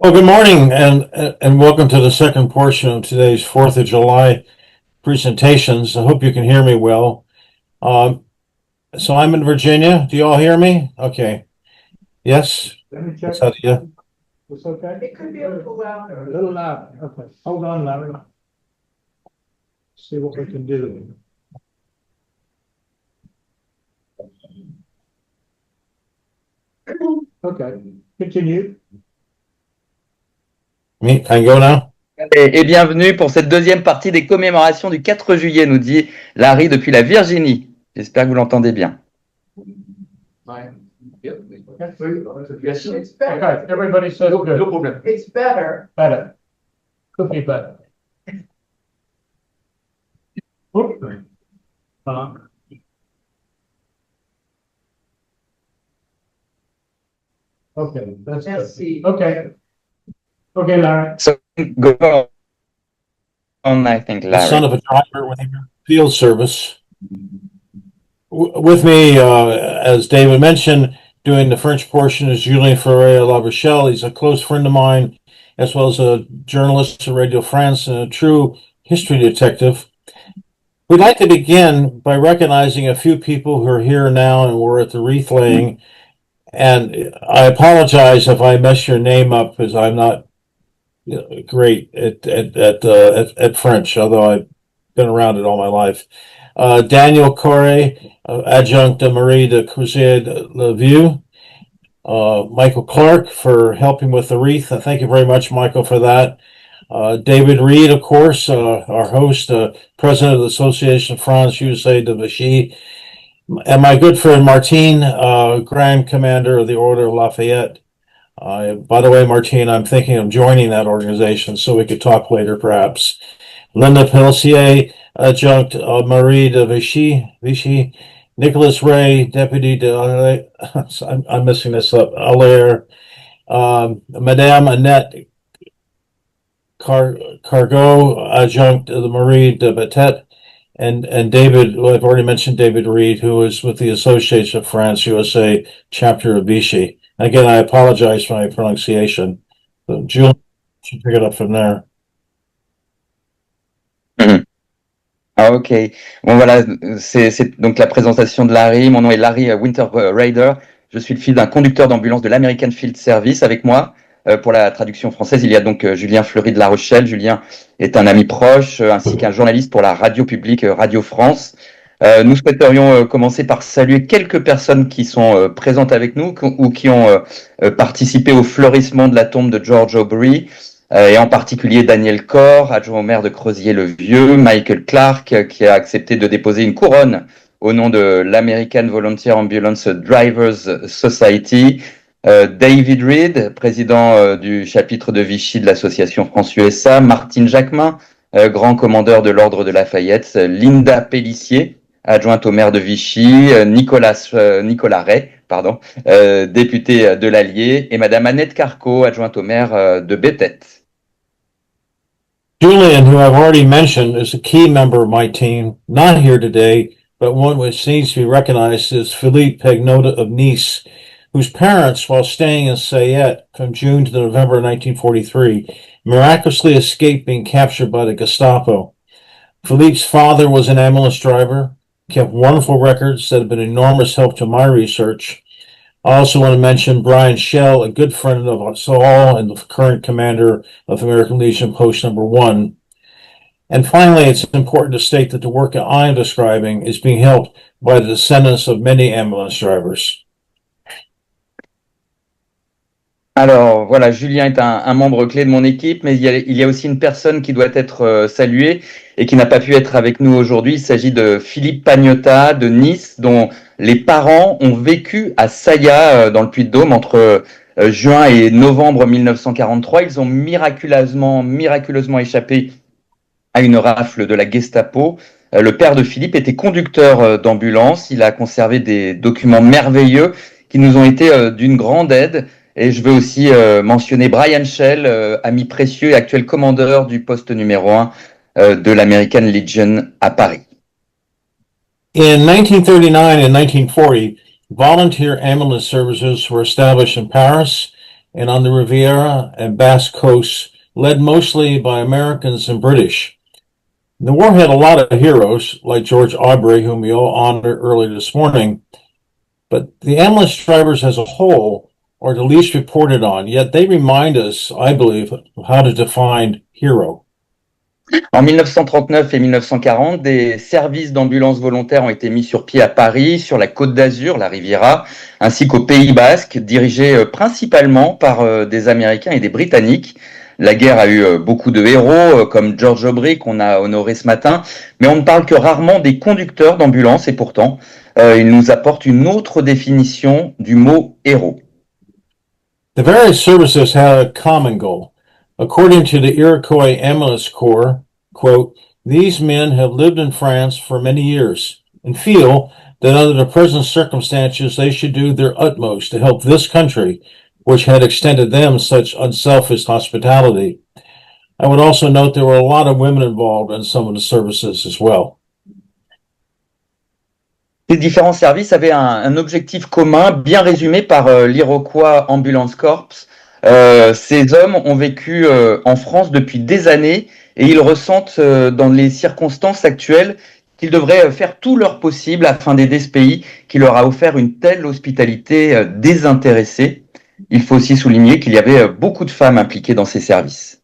Well, good morning and welcome to the second portion of today's 4th of July presentations. I hope you can hear me well. So I'm in Virginia. Do you all hear me? Okay. Yes? Let me check. That's how yeah. It's okay? It could be a little louder. A little louder, okay. Hold on, Larry. See what we can do. Okay, continue. Me, I can go now? Et bienvenue pour cette deuxième partie des commémorations du 4 juillet, nous dit Larry depuis la Virginie. J'espère que vous l'entendez bien. Okay, everybody says good. No problem. It's better. Better. Could be better. Okay, that's Merci. good. Okay. Okay, Larry. So, go on, I think, The son Larry. of a driver with field service. With me, as David mentioned, doing the French portion is Julien Fluery of La Rochelle. He's a close friend of mine, as well as a journalist at Radio France and a true history detective. We'd like to begin by recognizing a few people who are here now and were at the wreath laying. And I apologize if I mess your name up because I'm not great at French, although I've been around it all my life. Daniel Corre, adjunct de Marie de Creuset de la Vue. Michael Clark for helping with the wreath. Thank you very much, Michael, for that. David Reed, of course, our host, president of the Association France USA de Vichy. And my good friend Martine, Grand Commander of the Order of Lafayette. By the way, Martine, I'm thinking of joining that organization so we could talk later, perhaps. Linda Pelletier, adjunct Marie de Vichy. Nicholas Ray, Deputy de I'm messing this up, Allaire. Madame Annette Cargo, adjunct of the Marie de Bettet. And David, well, I've already mentioned David Reed, who is with the Association of France USA chapter of Vichy. Again, I apologize for my pronunciation. So Julie should pick it up from there. Ah, ok. Bon, voilà, c'est donc la présentation de Larry. Mon nom est Larry Winter Raider. Je suis le fils d'un conducteur d'ambulance de l'American Field Service. Avec moi, pour la traduction française, il y a donc Julien Fluery de La Rochelle. Julien est un ami proche, ainsi qu'un journaliste pour la radio publique Radio France. Nous souhaiterions commencer par saluer quelques personnes qui sont présentes avec nous ou qui ont participé au fleurissement de la tombe de George Aubrey, et en particulier Daniel Corr, adjoint au maire de Creusier-le-Vieux, Michael Clark, qui a accepté de déposer une couronne au nom de l'American Volunteer Ambulance Drivers Society, David Reed, président du chapitre de Vichy de l'association France-USA, Martine Jacquemin, grand commandeur de l'ordre de Lafayette, Linda Pellissier, adjointe au maire de Vichy, Nicolas Ray, député de l'Allier, et Madame Annette Carco, adjointe au maire de Béthette. Julien, who I've already mentioned, is a key member of my team, not here today, but one which needs to be recognized is Philippe Pagnotta of Nice, whose parents, while staying in Sayette from June to November 1943, miraculously escaped being captured by the Gestapo. Philippe's father was an ambulance driver, kept wonderful records that have been enormous help to my research. I also want to mention Brian Shell, a good friend of us all and the current commander of American Legion Post Number 1. And finally, it's important to state that the work I'm describing is being helped by the descendants of many ambulance drivers. Alors voilà, Julien est un membre clé de mon équipe, mais il y a aussi une personne qui doit être saluée et qui n'a pas pu être avec nous aujourd'hui. Il s'agit de Philippe Pagnotta de Nice, dont les parents ont vécu à Saya, dans le Puy-de-Dôme, entre juin et novembre 1943. Ils ont miraculeusement échappé à une rafle de la Gestapo. Le père de Philippe était conducteur d'ambulance. Il a conservé des documents merveilleux qui nous ont été d'une grande aide. Et je veux aussi mentionner Brian Shell, ami précieux et actuel commandeur du poste numéro 1 de l'American Legion à Paris. In 1939 and 1940, volunteer ambulance services were established in Paris, and on the Riviera and Basque coasts, led mostly by Americans and British. The war had a lot of heroes, like George Aubrey, whom we all honored earlier this morning, but the ambulance drivers as a whole are the least reported on, yet they remind us, I believe, of how to define hero. En 1939 et 1940, des services d'ambulance volontaires ont été mis sur pied à Paris, sur la Côte d'Azur, la Riviera, ainsi qu'au Pays Basque, dirigés principalement par des Américains et des Britanniques. La guerre a eu beaucoup de héros, comme George Aubrey, qu'on a honoré ce matin, mais on ne parle que rarement des conducteurs d'ambulance, et pourtant, ils nous apportent une autre définition du mot héros. The various services had a common goal. According to the Iroquois Ambulance Corps, quote, these men have lived in France for many years and feel that under the present circumstances they should do their utmost to help this country, which had extended them such unselfish hospitality. I would also note there were a lot of women involved in some of the services as well. Ces différents services avaient un objectif commun, bien résumé par l'Iroquois Ambulance Corps. Ces hommes ont vécu en France depuis des années et ils ressentent dans les circonstances actuelles qu'ils devraient faire tout leur possible afin d'aider ce pays qui leur a offert une telle hospitalité désintéressée. Il faut aussi souligner qu'il y avait beaucoup de femmes impliquées dans ces services.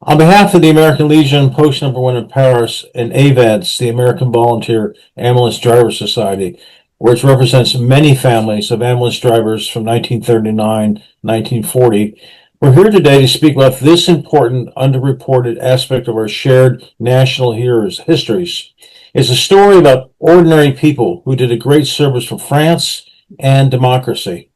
On behalf of the American Legion, Post Number 1 in Paris, and AVADS, the American Volunteer Ambulance Driver Society, which represents many families of ambulance drivers from 1939 1940, we're here today to speak about this important, underreported aspect of our shared national heroes' histories. It's a story about ordinary people who did a great service for France and democracy.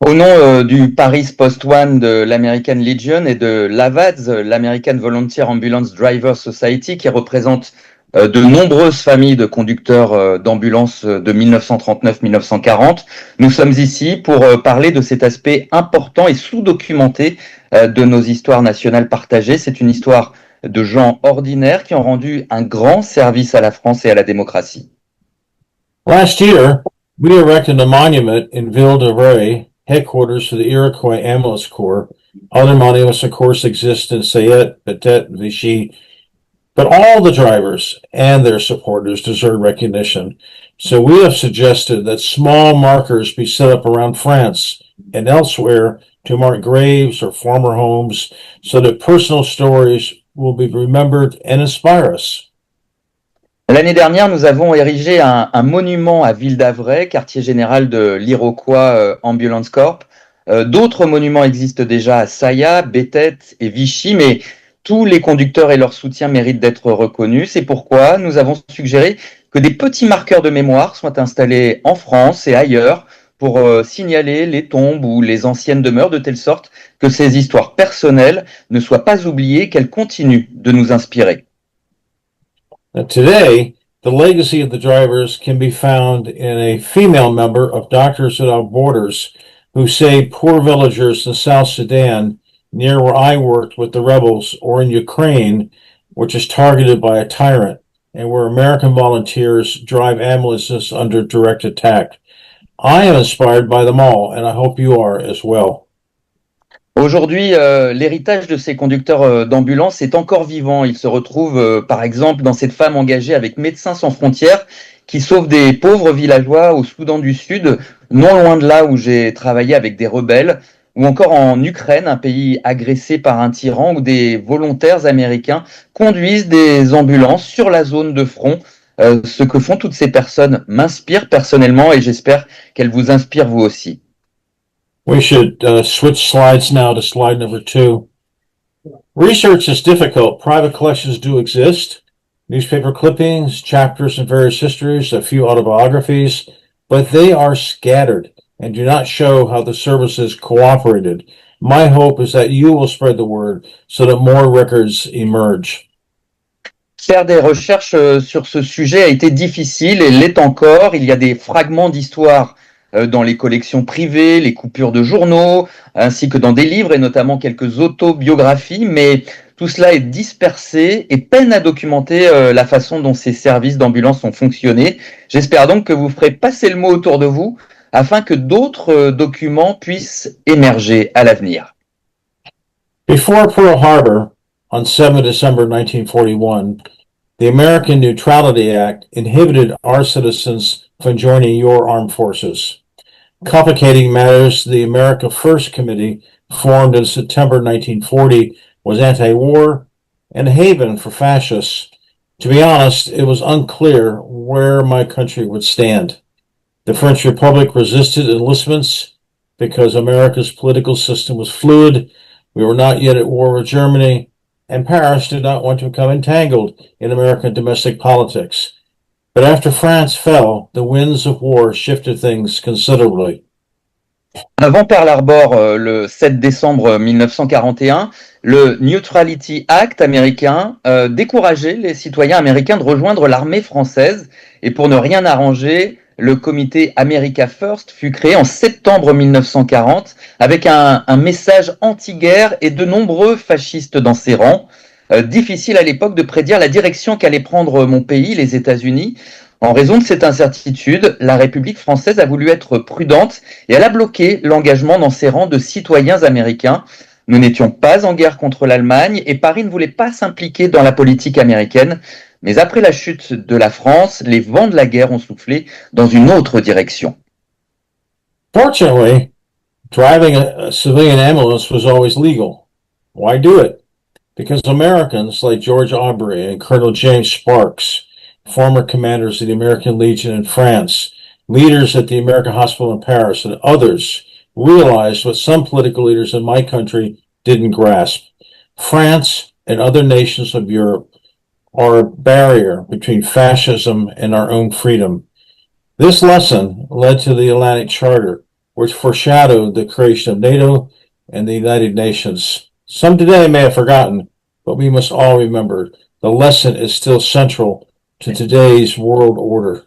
Au nom du Paris Post One de l'American Legion et de l'AVADS, l'American Volunteer Ambulance Driver Society, qui représente de nombreuses familles de conducteurs d'ambulance de 1939-1940, nous sommes ici pour parler de cet aspect important et sous-documenté de nos histoires nationales partagées. C'est une histoire de gens ordinaires qui ont rendu un grand service à la France et à la démocratie. Last year, we erected a monument in Ville de Ré, headquarters for the Iroquois Ambulance Corps. Other monuments, of course, exist in Sayette, Bettet, Vichy, but all the drivers and their supporters deserve recognition. So we have suggested that small markers be set up around France and elsewhere to mark graves or former homes so that personal stories will be remembered and inspire us. L'année dernière, nous avons érigé un monument à Ville d'Avray, quartier général de l'Iroquois Ambulance Corps. D'autres monuments existent déjà à Saya, Bettet et Vichy, mais tous les conducteurs et leur soutien méritent d'être reconnus. C'est pourquoi nous avons suggéré que des petits marqueurs de mémoire soient installés en France et ailleurs pour signaler les tombes ou les anciennes demeures de telle sorte que ces histoires personnelles ne soient pas oubliées, qu'elles continuent de nous inspirer. Now, today, the legacy of the drivers can be found in a female member of Doctors Without Borders who saved poor villagers in South Sudan, near where I worked with the rebels, or in Ukraine, which is targeted by a tyrant, and where American volunteers drive ambulances under direct attack. I am inspired by them all, and I hope you are as well. Aujourd'hui, l'héritage de ces conducteurs d'ambulance est encore vivant. Il se retrouve, par exemple, dans cette femme engagée avec Médecins sans frontières qui sauve des pauvres villageois au Soudan du Sud, non loin de là où j'ai travaillé avec des rebelles, ou encore en Ukraine, un pays agressé par un tyran, où des volontaires américains conduisent des ambulances sur la zone de front. Ce que font toutes ces personnes m'inspire personnellement et j'espère qu'elles vous inspirent vous aussi. We should switch slides now to slide number 2. Research is difficult. Private collections do exist. Newspaper clippings, chapters in various histories, a few autobiographies, but they are scattered and do not show how the services cooperated. My hope is that you will spread the word so that more records emerge. Faire des recherches sur ce sujet a été difficile et l'est encore. Il y a des fragments d'histoire dans les collections privées, les coupures de journaux, ainsi que dans des livres et notamment quelques autobiographies, mais tout cela est dispersé et peine à documenter la façon dont ces services d'ambulance ont fonctionné. J'espère donc que vous ferez passer le mot autour de vous afin que d'autres documents puissent émerger à l'avenir. Before Pearl Harbor, on 7 December 1941, the American Neutrality Act inhibited our citizens from joining your armed forces. Complicating matters, the America First Committee, formed in September 1940, was anti-war and a haven for fascists. To be honest, it was unclear where my country would stand. The French Republic resisted enlistments because America's political system was fluid. We were not yet at war with Germany, and Paris did not want to become entangled in American domestic politics. But after France fell, the winds of war shifted things considerably. Avant Pearl Harbor, le 7 décembre 1941, le Neutrality Act américain décourageait les citoyens américains de rejoindre l'armée française. Et pour ne rien arranger, le comité America First fut créé en septembre 1940 avec un message anti-guerre et de nombreux fascistes dans ses rangs. Difficile à l'époque de prédire la direction qu'allait prendre mon pays, les États-Unis. En raison de cette incertitude, la République française a voulu être prudente et elle a bloqué l'engagement dans ses rangs de citoyens américains. Nous n'étions pas en guerre contre l'Allemagne et Paris ne voulait pas s'impliquer dans la politique américaine. Mais après la chute de la France, les vents de la guerre ont soufflé dans une autre direction. Fortunately, driving a civilian ambulance was always legal. Why do it? Because Americans like George Aubrey and Colonel James Sparks, former commanders of the American Legion in France, leaders at the American Hospital in Paris, and others realized what some political leaders in my country didn't grasp. France and other nations of Europe are a barrier between fascism and our own freedom. This lesson led to the Atlantic Charter, which foreshadowed the creation of NATO and the United Nations. Some today may have forgotten, but we must all remember the lesson is still central to today's world order.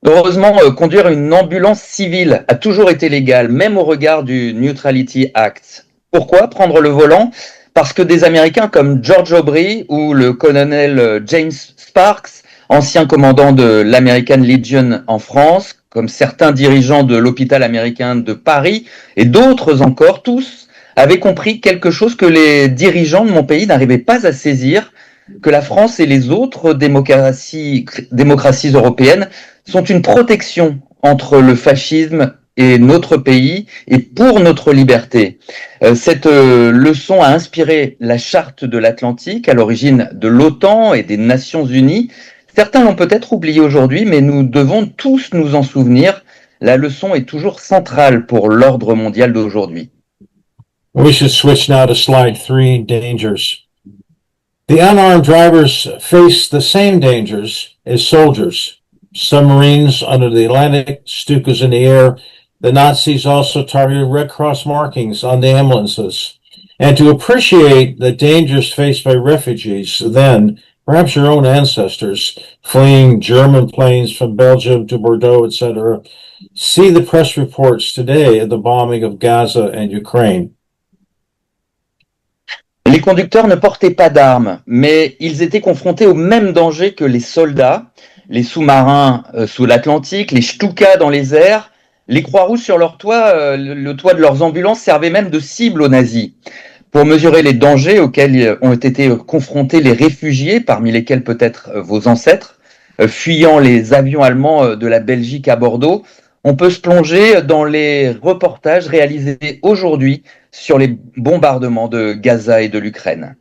Heureusement, conduire une ambulance civile a toujours été légal, même au regard du Neutrality Act. Pourquoi prendre le volant? Parce que des Américains comme George Aubrey ou le colonel James Sparks, ancien commandant de l'American Legion en France, comme certains dirigeants de l'hôpital américain de Paris et d'autres encore, tous avaient compris quelque chose que les dirigeants de mon pays n'arrivaient pas à saisir, que la France et les autres démocraties européennes sont une protection entre le fascisme et notre pays et pour notre liberté. Cette leçon a inspiré la charte de l'Atlantique à l'origine de l'OTAN et des Nations Unies. Certains l'ont peut-être oublié aujourd'hui, mais nous devons tous nous en souvenir. La leçon est toujours centrale pour l'ordre mondial d'aujourd'hui. We should switch now to slide 3, dangers. The unarmed drivers face the same dangers as soldiers. Submarines under the Atlantic, Stukas in the air. The Nazis also targeted Red Cross markings on the ambulances. And to appreciate the dangers faced by refugees, then, perhaps your own ancestors, fleeing German planes from Belgium to Bordeaux, etc., see the press reports today of the bombing of Gaza and Ukraine. Les conducteurs ne portaient pas d'armes, mais ils étaient confrontés au même danger que les soldats, les sous-marins sous l'Atlantique, les Stukas dans les airs, les Croix-Rouges sur leur toit, le toit de leurs ambulances servait même de cible aux nazis. Pour mesurer les dangers auxquels ont été confrontés les réfugiés, parmi lesquels peut-être vos ancêtres, fuyant les avions allemands de la Belgique à Bordeaux, on peut se plonger dans les reportages réalisés aujourd'hui sur les bombardements de Gaza et de l'Ukraine.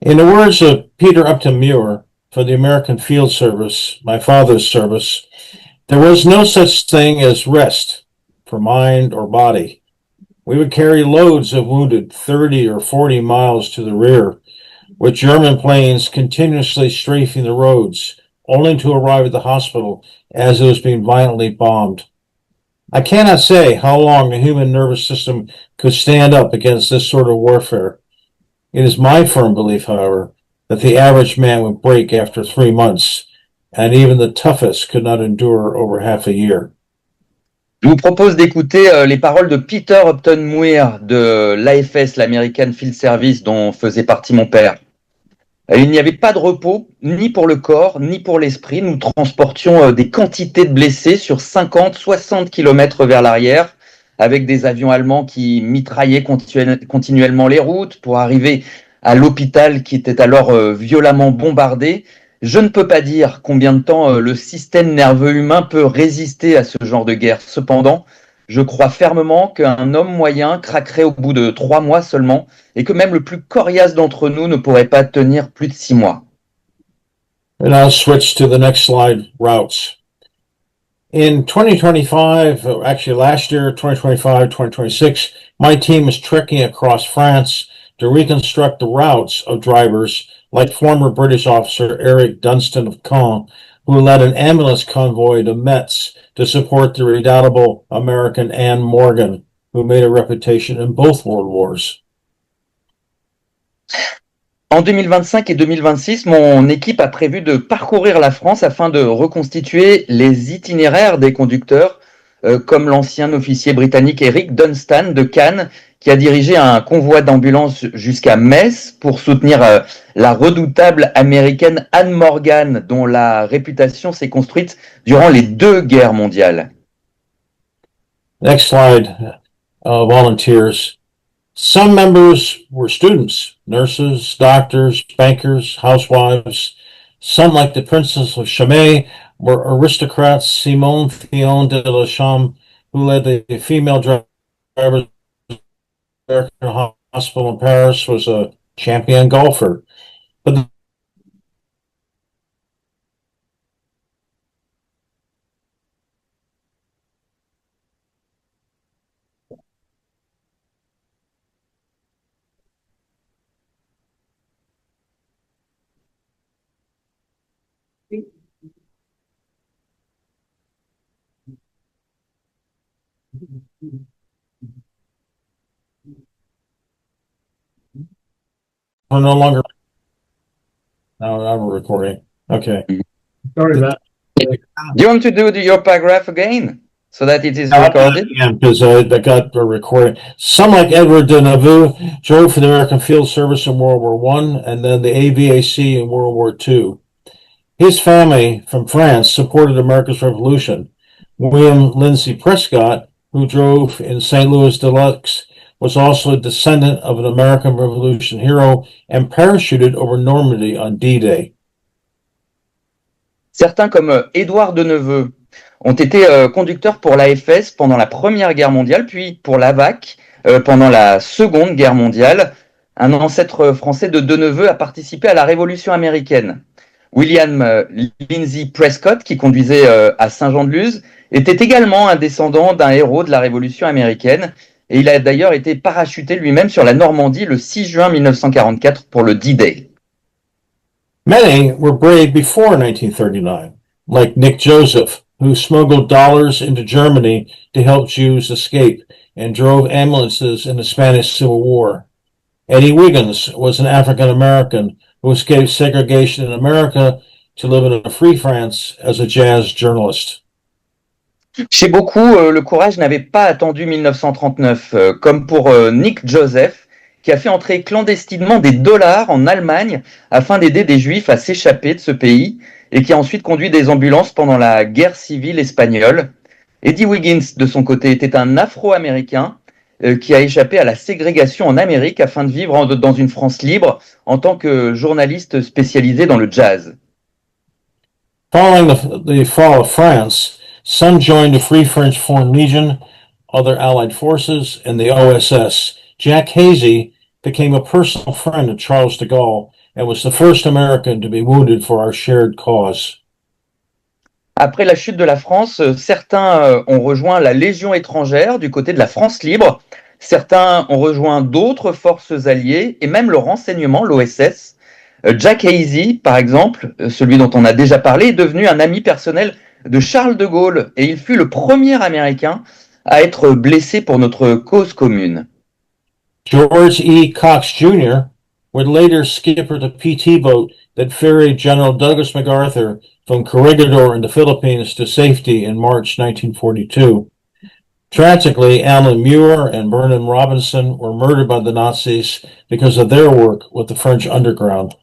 In the words of Peter Upton Muir for the American Field Service, my father's service, there was no such thing as rest for mind or body. We would carry loads of wounded 30 or 40 miles to the rear, with German planes continuously strafing the roads, only to arrive at the hospital as it was being violently bombed. I cannot say how long the human nervous system could stand up against this sort of warfare. It is my firm belief, however, that the average man would break after 3 months, and even the toughest could not endure over half a year. Je vous propose d'écouter les paroles de Peter Upton Muir de l'AFS, l'American Field Service, dont faisait partie mon père. Il n'y avait pas de repos, ni pour le corps, ni pour l'esprit. Nous transportions des quantités de blessés sur 50, 60 kilomètres vers l'arrière, avec des avions allemands qui mitraillaient continuellement les routes pour arriver à l'hôpital qui était alors violemment bombardé. Je ne peux pas dire combien de temps le système nerveux humain peut résister à ce genre de guerre. Cependant, je crois fermement qu'un homme moyen craquerait au bout de 3 mois seulement et que même le plus coriace d'entre nous ne pourrait pas tenir plus de 6 mois. And I'll switch to the next slide, routes. In 2025, actually last year, 2025, 2026, my team is trekking across France to reconstruct the routes of drivers like former British officer Eric Dunstan of Caen, who led an ambulance convoy to Metz to support the redoubtable American Anne Morgan, who made a reputation in both world wars. En 2025 et 2026, mon équipe a prévu de parcourir la France afin de reconstituer les itinéraires des conducteurs, comme l'ancien officier britannique Eric Dunstan de Cannes, qui a dirigé un convoi d'ambulance jusqu'à Metz pour soutenir la redoutable américaine Anne Morgan, dont la réputation s'est construite durant les 2 guerres mondiales. Next slide, volunteers. Some members were students, nurses, doctors, bankers, housewives. Some, like the Princess of Chimay, were aristocrats. Simone Thion de la Chambre, who led the female drivers hospital in Paris, was a champion golfer. But we're no longer. Now we're recording. Okay. Sorry about Do you want to do your paragraph again so that it is recorded? Yeah, because I got a recording. Some, like Edward de Nauvoo, drove for the American Field Service in World War One and then the AVAC in World War II. His family from France supported America's Revolution. William Lindsay Prescott, who drove in St. Louis Deluxe, was also a descendant of an American Revolution hero and parachuted over Normandy on D-Day. Certains, comme Édouard de Neveu, ont été conducteurs pour l'AFS pendant la Première Guerre mondiale, puis pour l'AVAC pendant la Seconde Guerre mondiale. Un ancêtre français de Deneveux a participé à la Révolution américaine. William Lindsay Prescott, qui conduisait à Saint-Jean-de-Luz, était également un descendant d'un héros de la Révolution américaine, et il a d'ailleurs été parachuté lui-même sur la Normandie le 6 juin 1944 pour le D-Day. Many were brave before 1939, like Nick Joseph, who smuggled dollars into Germany to help Jews escape and drove ambulances in the Spanish Civil War. Eddie Wiggins was an African American who escaped segregation in America to live in a free France as a jazz journalist. Chez beaucoup, le courage n'avait pas attendu 1939, comme pour Nick Joseph, qui a fait entrer clandestinement des dollars en Allemagne afin d'aider des Juifs à s'échapper de ce pays et qui a ensuite conduit des ambulances pendant la guerre civile espagnole. Eddie Wiggins, de son côté, était un Afro-Américain qui a échappé à la ségrégation en Amérique afin de vivre dans une France libre en tant que journaliste spécialisé dans le jazz. Following the fall of France, some joined the Free French Foreign Legion, other Allied forces, and the OSS. Jack Hazy became a personal friend of Charles de Gaulle and was the first American to be wounded for our shared cause. Après la chute de la France, certains ont rejoint la Légion étrangère du côté de la France libre, certains ont rejoint d'autres forces alliées et même le renseignement, l'OSS. Jack Hazy, par exemple, celui dont on a déjà parlé, est devenu un ami personnel de Charles de Gaulle et il fut le premier Américain à être blessé pour notre cause commune. George E. Cox Jr. would later skipper the PT boat that ferried General Douglas MacArthur from Corregidor in the Philippines to safety in March 1942. Tragically, Alan Muir and Vernon Robinson were murdered by the Nazis because of their work with the French underground.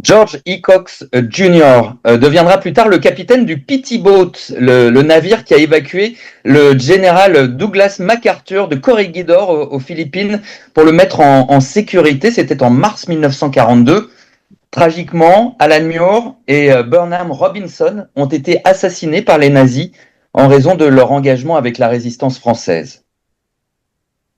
George E. Cox Jr. Deviendra plus tard le capitaine du Petty Boat, le navire qui a évacué le général Douglas MacArthur de Corregidor aux Philippines pour le mettre en sécurité. C'était en mars 1942. Tragiquement, Alan Muir et Burnham Robinson ont été assassinés par les nazis en raison de leur engagement avec la résistance française.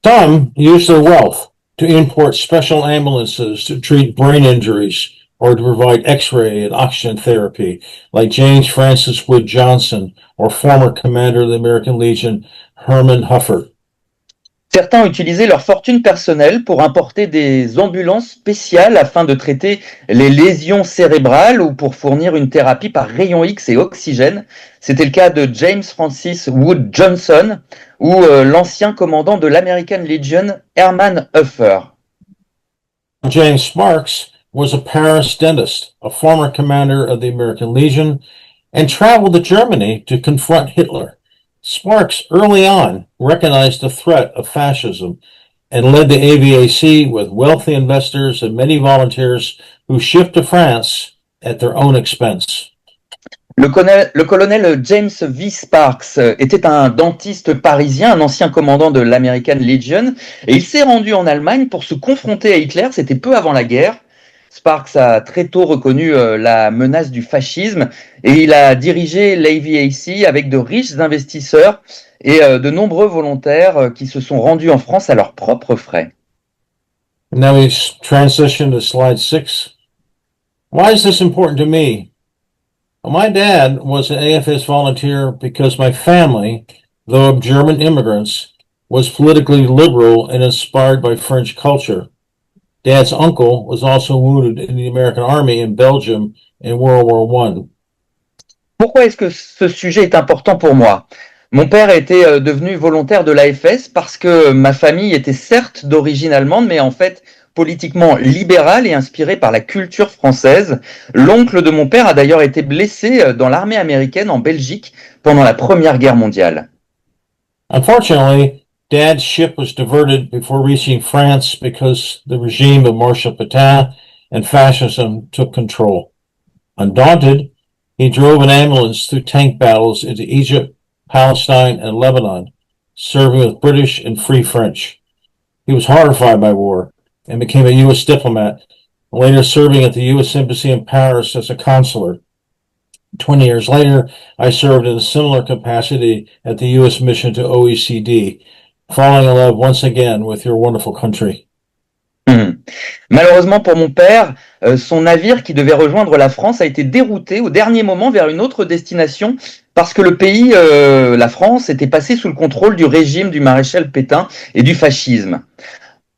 Some use their wealth to import special ambulances to treat brain injuries or to provide X-ray and oxygen therapy, like James Francis Wood Johnson or former commander of the American Legion, Herman Huffer. Certains ont utilisé leur fortune personnelle pour importer des ambulances spéciales afin de traiter les lésions cérébrales ou pour fournir une thérapie par rayon X et oxygène. C'était le cas de James Francis Wood Johnson ou l'ancien commandant de l'American Legion, Herman Huffer. James Sparks was a Paris dentist, a former commander of the American Legion, and traveled to Germany to confront Hitler. Sparks early on recognized the threat of fascism and led the AVAC with wealthy investors and many volunteers who shipped to France at their own expense. Le colonel James V. Sparks était un dentiste parisien, un ancien commandant de l'American Legion, et il s'est rendu en Allemagne pour se confronter à Hitler, c'était peu avant la guerre. Sparks a très tôt reconnu la menace du fascisme et il a dirigé l'AVAC avec de riches investisseurs et de nombreux volontaires qui se sont rendus en France à leurs propres frais. Now we transition to slide 6. Why is this important to me? Well, my dad was an AFS volunteer because my family, though of German immigrants, was politically liberal and inspired by French culture. Dad's uncle was also wounded in the American Army in Belgium in World War I. Pourquoi est-ce que ce sujet est important pour moi? Mon père était devenu volontaire de l'AFS parce que ma famille était certes d'origine allemande, mais en fait politiquement libérale et inspirée par la culture française. L'oncle de mon père a d'ailleurs été blessé dans l'armée américaine en Belgique pendant la Première Guerre mondiale. Unfortunately, Dad's ship was diverted before reaching France because the regime of Marshal Pétain and fascism took control. Undaunted, he drove an ambulance through tank battles into Egypt, Palestine, and Lebanon, serving with British and Free French. He was horrified by war and became a U.S. diplomat, later serving at the U.S. Embassy in Paris as a consular. 20 years later, I served in a similar capacity at the U.S. mission to OECD, falling in love once again with your wonderful country. Malheureusement pour mon père, son navire qui devait rejoindre la France a été dérouté au dernier moment vers une autre destination parce que le pays, la France, était passé sous le contrôle du régime du maréchal Pétain et du fascisme.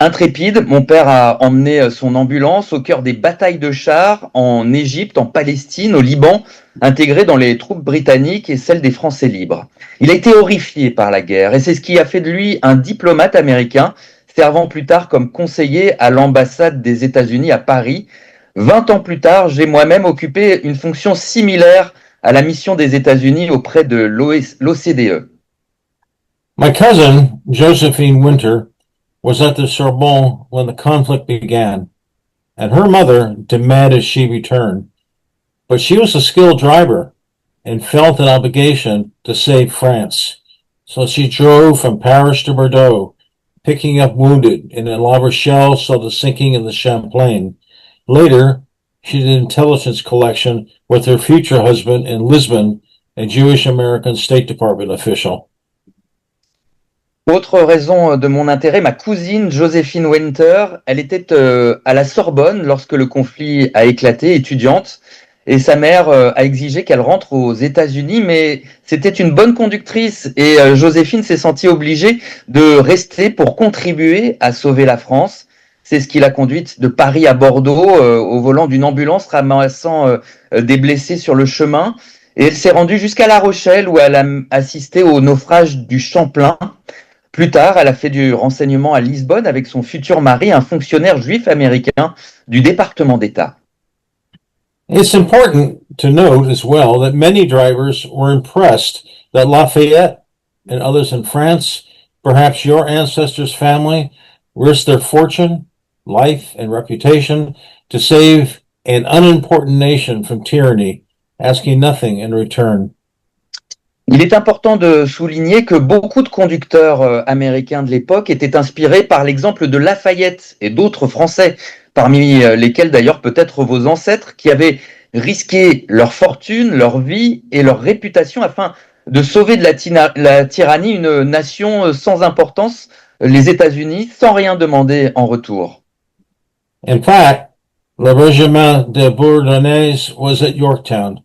Intrépide, mon père a emmené son ambulance au cœur des batailles de chars en Égypte, en Palestine, au Liban, intégré dans les troupes britanniques et celles des Français libres. Il a été horrifié par la guerre et c'est ce qui a fait de lui un diplomate américain, servant plus tard comme conseiller à l'ambassade des États-Unis à Paris. 20 ans plus tard, j'ai moi-même occupé une fonction similaire à la mission des États-Unis auprès de l'OCDE. My cousin, Josephine Winter, was at the Sorbonne when the conflict began, and her mother demanded she return. But she was a skilled driver and felt an obligation to save France. So she drove from Paris to Bordeaux, picking up wounded, and in La Rochelle saw the sinking of the Champlain. Later, she did intelligence collection with her future husband in Lisbon, a Jewish American State Department official. Autre raison de mon intérêt, ma cousine Joséphine Winter, elle était à la Sorbonne lorsque le conflit a éclaté, étudiante, et sa mère a exigé qu'elle rentre aux États-Unis, mais c'était une bonne conductrice et Joséphine s'est sentie obligée de rester pour contribuer à sauver la France. C'est ce qui l'a conduite de Paris à Bordeaux au volant d'une ambulance ramassant des blessés sur le chemin. Et elle s'est rendue jusqu'à La Rochelle où elle a assisté au naufrage du Champlain. Plus tard, elle a fait du renseignement à Lisbonne avec son futur mari, un fonctionnaire juif américain du département d'État. It's important to note as well that many drivers were impressed that Lafayette and others in France, perhaps your ancestors' family, risked their fortune, life, and reputation to save an unimportant nation from tyranny, asking nothing in return. Il est important de souligner que beaucoup de conducteurs américains de l'époque étaient inspirés par l'exemple de Lafayette et d'autres Français, parmi lesquels d'ailleurs peut-être vos ancêtres, qui avaient risqué leur fortune, leur vie et leur réputation afin de sauver de la tyrannie une nation sans importance, les États-Unis, sans rien demander en retour. In fact, Le Régiment de Bourdonnais was at Yorktown,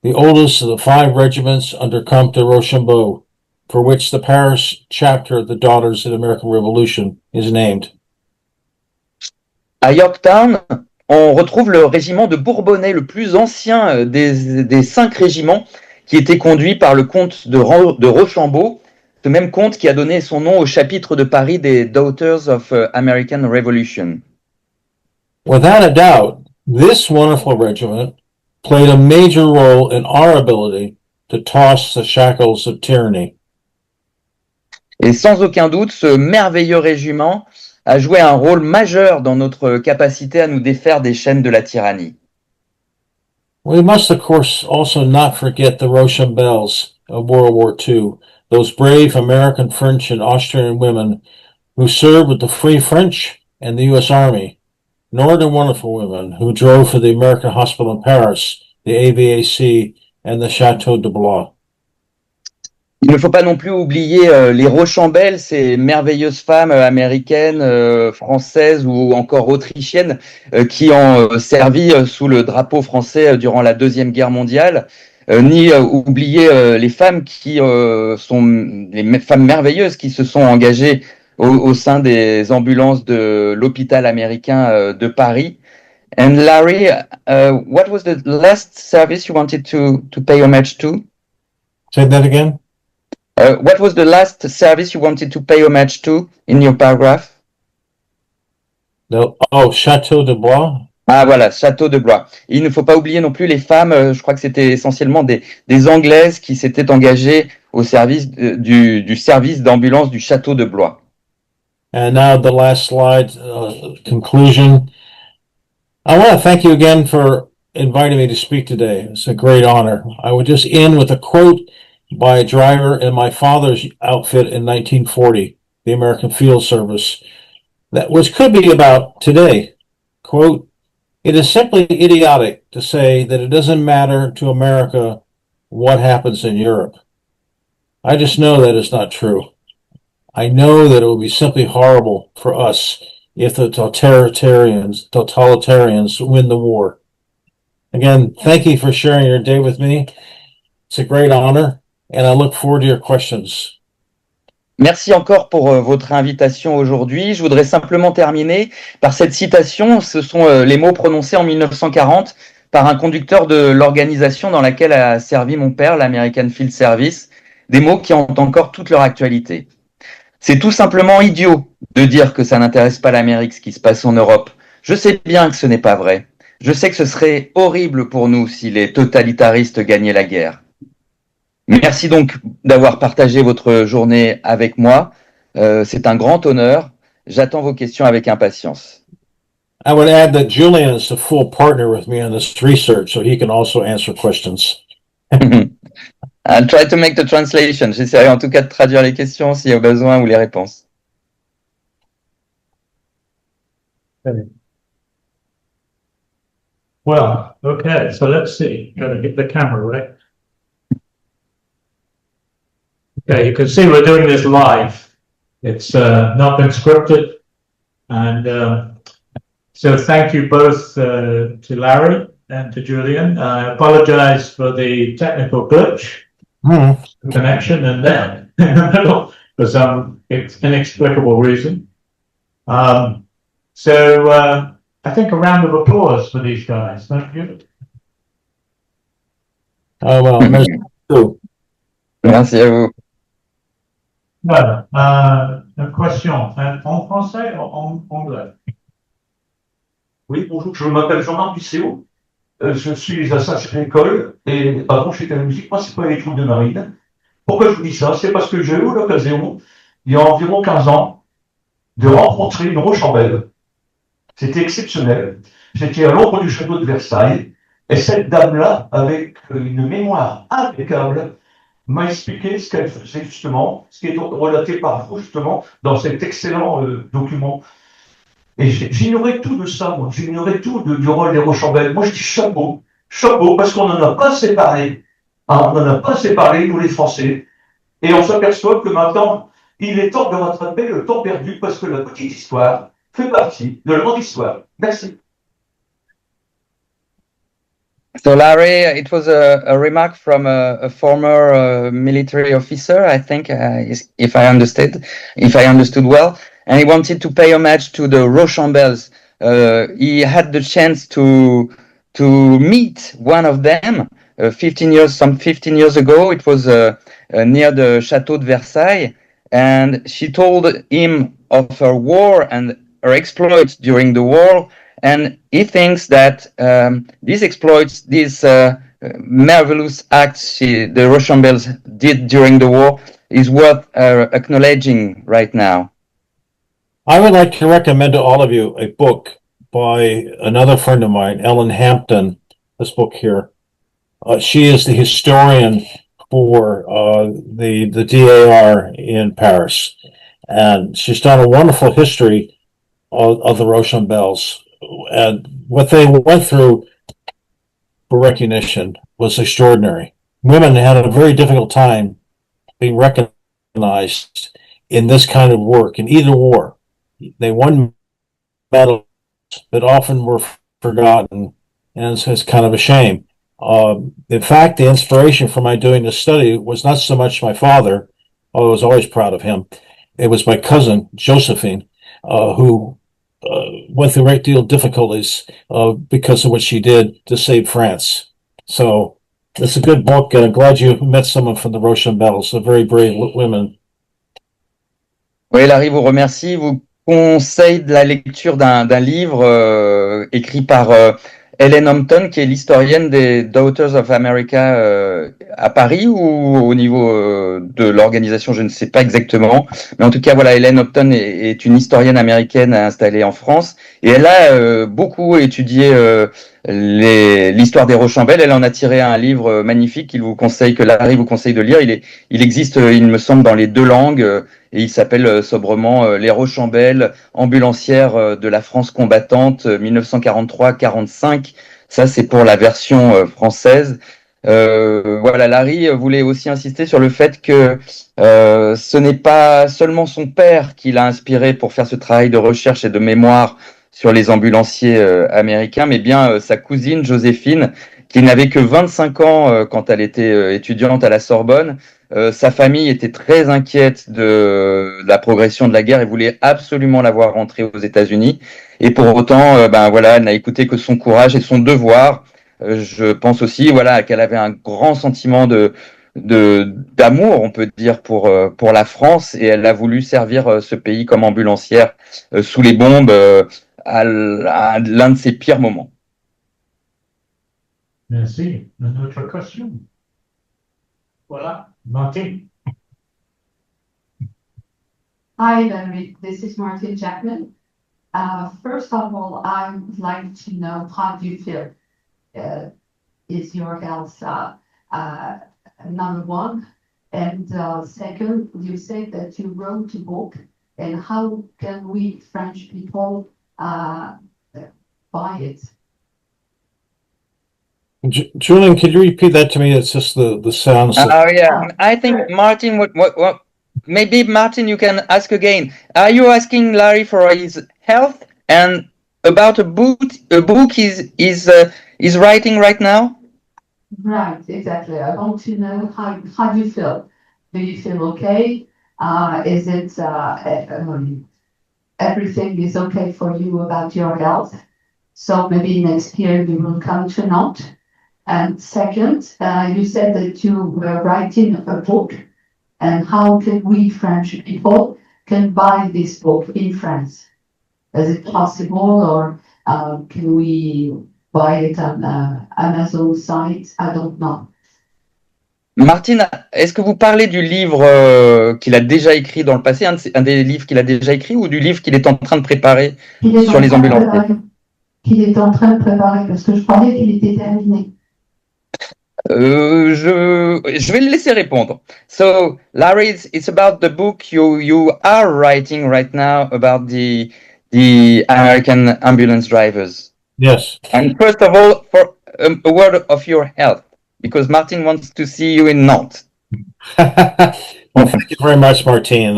the oldest of the 5 regiments under Comte de Rochambeau, for which the Paris chapter of the Daughters of the American Revolution is named. À Yorktown, on retrouve le régiment de Bourbonnais, le plus ancien des 5 régiments, qui était conduit par le comte de Rochambeau, ce même comte qui a donné son nom au chapitre de Paris des Daughters of American Revolution. Without a doubt, this wonderful regiment played a major role in our ability to toss the shackles of tyranny. Et sans aucun doute, ce merveilleux régiment a joué un rôle majeur dans notre capacité à nous défaire des chaînes de la tyrannie. We must, of course, also not forget the Rochambeaux of World War II, those brave American, French, and Austrian women who served with the Free French and the U.S. Army, nor the wonderful women who drove for the American Hospital in Paris, the AVAC, and the Chateau de Blois. Il ne faut pas non plus oublier les Rochambelles, ces merveilleuses femmes américaines, françaises ou encore autrichiennes qui ont servi sous le drapeau français durant la Deuxième Guerre mondiale, ni oublier les femmes qui sont les femmes merveilleuses qui se sont engagées au sein des ambulances de l'hôpital américain de Paris. And Larry, what was the last service you wanted to pay homage to? Say that again? What was the last service you wanted to pay homage to in your paragraph? Chateau de Blois. Ah voilà, Château de Blois. Et il ne faut pas oublier non plus les femmes, je crois que c'était essentiellement des Anglaises qui s'étaient engagées au service du service d'ambulance du Château de Blois. And now the last slide, conclusion. I want to thank you again for inviting me to speak today. It's a great honor. I would just end with a quote by a driver in my father's outfit in 1940, the American Field Service, which could be about today. Quote, "It is simply idiotic to say that it doesn't matter to America what happens in Europe. I just know that is not true. I know that it would be simply horrible for us if the totalitarians win the war." Again, thank you for sharing your day with me. It's a great honor, and I look forward to your questions. Merci encore pour votre invitation aujourd'hui. Je voudrais simplement terminer par cette citation. Ce sont les mots prononcés en 1940 par un conducteur de l'organisation dans laquelle a servi mon père, l'American Field Service, des mots qui ont encore toute leur actualité. C'est tout simplement idiot de dire que ça n'intéresse pas l'Amérique ce qui se passe en Europe. Je sais bien que ce n'est pas vrai. Je sais que ce serait horrible pour nous si les totalitaristes gagnaient la guerre. Merci donc d'avoir partagé votre journée avec moi. C'est un grand honneur. J'attends vos questions avec impatience. I would add that Julien is a full partner with me on this research, so he can also answer questions. I'll try to make the translation. J'essaierai en tout cas de traduire les questions s'il y a besoin ou les réponses. Well, okay, so let's see. Got to get the camera right. Okay, you can see we're doing this live. It's not been scripted. And so thank you both to Larry and to Julien. I apologize for the technical glitch connection and then in the middle for some inexplicable reason. So I think a round of applause for these guys, don't you? Oh, well, merci beaucoup. Merci à vous. Voilà. Une question en français ou en anglais? Oui, bonjour, je m'appelle Jean-Marc Ducéo. Je suis à Sacré-École et avant j'étais à la musique principale et de marine. Pourquoi je vous dis ça? C'est parce que j'ai eu l'occasion, il y a environ 15 ans, de rencontrer une Rochambelle. C'était exceptionnel. J'étais à l'ombre du château de Versailles. Et cette dame-là, avec une mémoire impeccable, m'a expliqué ce qu'elle faisait justement, ce qui est relaté par vous justement dans cet excellent document. Et j'ignorais tout de ça, moi. J'ignorais tout du rôle des Rochambelles. Moi, je dis chapeau, chapeau, parce qu'on n'en a pas séparé. Hein, on n'en a pas séparé, nous les Français. Et on s'aperçoit que maintenant, il est temps de rattraper le temps perdu, parce que la petite histoire fait partie de la grande histoire. Merci. So Larry, it was a remark from a former military officer, I think, if I understood well, and he wanted to pay homage to the Rochambelles. He had the chance to meet one of them 15 years ago. It was near the Château de Versailles, and she told him of her war and her exploits during the war. And he thinks that these exploits, these marvelous acts the Rochambelles did during the war, is worth acknowledging right now. I would like to recommend to all of you a book by another friend of mine, Ellen Hampton. This book here. She is the historian for the DAR in Paris, and she's done a wonderful history of the Rochambelles. And what they went through for recognition was extraordinary. Women had a very difficult time being recognized in this kind of work, in either war. They won medals, but often were forgotten, and it's kind of a shame. In fact, the inspiration for my doing this study was not so much my father, although I was always proud of him. It was my cousin, Josephine, who went through a great deal of difficulties because of what she did to save France. So it's a good book, and I'm glad you met someone from the Rochambelles, a very brave women. Oui, Larry vous remercie, vous conseille de la lecture d'un livre écrit par Helen Hampton, qui est l'historienne des Daughters of America à Paris ou au niveau de l'organisation, je ne sais pas exactement. Mais en tout cas, voilà, Helen Hampton est une historienne américaine installée en France et elle a beaucoup étudié l'histoire des Rochambelles. Elle en a tiré un livre magnifique que Larry vous conseille de lire. Il existe, il me semble, dans les deux langues et il s'appelle sobrement Les Rochambelles, ambulancières de la France combattante 1943-45. Ça, c'est pour la version française. Voilà, Larry voulait aussi insister sur le fait que ce n'est pas seulement son père qui l'a inspiré pour faire ce travail de recherche et de mémoire sur les ambulanciers américains, mais bien sa cousine Joséphine, qui n'avait que 25 ans quand elle était étudiante à la Sorbonne. Sa famille était très inquiète de la progression de la guerre et voulait absolument la voir rentrer aux États-Unis. Et pour autant, ben voilà, elle n'a écouté que son courage et son devoir. Je pense aussi, voilà, qu'elle avait un grand sentiment d'amour, on peut dire, pour la France, et elle a voulu servir ce pays comme ambulancière sous les bombes à l'un de ses pires moments. Merci. Une autre question? Voilà, Martin. Hi, Larry. This is Martin Jackman. First of all, I would like to know how do you feel? Is your health number one? And second, you say that you wrote a book, and how can we French people buy it? Julien, could you repeat that to me? It's just the sounds. Oh yeah, I think Martin, what? Maybe Martin, you can ask again. Are you asking Larry for his health and about a book he's writing right now? Right, exactly. I want to know how do you feel? Do you feel okay? Is it everything is okay for you about your health? So maybe next year you will come to Nantes. And second, you said that you were writing a book, and how can we French people can buy this book in France? Is it possible, or can we buy it on Amazon site? I don't know. Martine, est-ce que vous parlez du livre qu'il a déjà écrit dans le passé, un des livres qu'il a déjà écrit, ou du livre qu'il est en train de préparer sur les ambulanciers? Qu'il est en train de préparer, parce que je croyais qu'il était terminé. Je vais le laisser répondre. So, Larry, it's about the book you are writing right now about the American ambulance drivers. Yes. And first of all, for a word of your health, because Martin wants to see you in Nantes. Well, thank you very much, Martine.